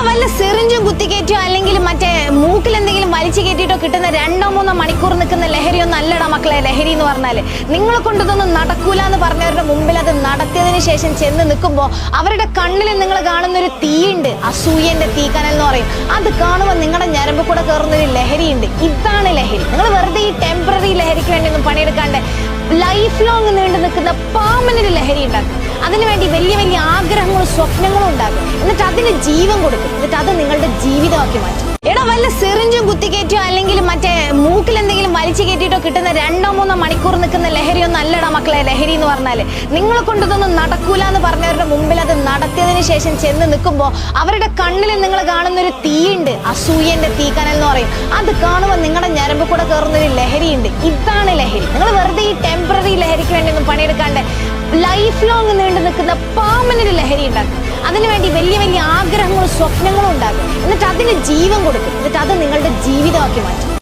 വല്ല സിറിഞ്ചും കുത്തിക്കയറ്റോ അല്ലെങ്കിൽ മറ്റേ മൂക്കിൽ എന്തെങ്കിലും വലിച്ചു കയറ്റിയിട്ടോ കിട്ടുന്ന 2-3 മണിക്കൂർ നിൽക്കുന്ന ലഹരിയൊന്നും അല്ലടാ മക്കളെ ലഹരി എന്ന് പറഞ്ഞാല്. നിങ്ങളെ കൊണ്ടതൊന്നും നടക്കൂല എന്ന് പറഞ്ഞവരുടെ മുമ്പിൽ അത് നടത്തിയതിനു ശേഷം ചെന്ന് നിൽക്കുമ്പോൾ അവരുടെ കണ്ണിൽ നിങ്ങൾ കാണുന്ന ഒരു തീയുണ്ട്, അസൂയന്റെ തീക്കനൽ എന്ന് പറയും. അത് കാണുമ്പോൾ നിങ്ങളുടെ ഞരമ്പ് കൂടെ കയറുന്നൊരു ലഹരിയുണ്ട്. ഇതാണ് ലഹരി. നിങ്ങൾ വെറുതെ ഈ ടെമ്പററി ലഹരിക്ക് വേണ്ടി ഒന്നും പണിയെടുക്കാണ്ട് ലൈഫ് ലോങ് നീണ്ടു നിൽക്കുന്ന പെർമനന്റ് ലഹരി ഉണ്ടാക്കും. അതിനുവേണ്ടി വലിയ വലിയ ആഗ്രഹങ്ങളും സ്വപ്നങ്ങളും ഉണ്ടാകും. എന്നിട്ട് അതിന് ജീവൻ കൊടുക്കും. എന്നിട്ട് അത് നിങ്ങളുടെ ജീവിതമാക്കി മാറ്റും. എടാ വല്ല സിറിഞ്ചും കുത്തിക്കയറ്റോ അല്ലെങ്കിൽ മറ്റേ മൂക്കിൽ എന്തെങ്കിലും വലിച്ചു കയറ്റിയിട്ടോ കിട്ടുന്ന 2-3 മണിക്കൂർ നിൽക്കുന്ന ലഹരിയൊന്നും അല്ലടാ മക്കളെ ലഹരി എന്ന് പറഞ്ഞാല്. നിങ്ങളെ കൊണ്ടതൊന്നും നടക്കൂല എന്ന് പറഞ്ഞവരുടെ മുമ്പിൽ അത് നടത്തിയതിനു ശേഷം ചെന്ന് നിൽക്കുമ്പോൾ അവരുടെ കണ്ണിൽ നിങ്ങൾ കാണുന്ന ഒരു തീയുണ്ട്, അസൂയന്റെ തീക്കനൽ എന്ന് പറയും. അത് കാണുമ്പോൾ നിങ്ങളുടെ ഞരമ്പ് കൂടെ കയറുന്നൊരു ലഹരിയുണ്ട്. ഇതാണ് ലഹരി. നിങ്ങൾ വെറുതെ ഈ ടെമ്പററി ലഹരിക്ക് വേണ്ടി ഒന്നും പണിയെടുക്കാണ്ട് ലൈഫ് ലോങ് നീണ്ടു നിൽക്കുന്ന പെർമനന്റ് ലഹരി ഉണ്ടാക്കും. അതിനുവേണ്ടി വലിയ വലിയ ആഗ്രഹങ്ങളും സ്വപ്നങ്ങളും ഉണ്ടാകും. എന്നിട്ട് അതിന് ജീവൻ കൊടുക്കും. എന്നിട്ട് അത് നിങ്ങളുടെ ജീവിതമാക്കി മാറ്റും.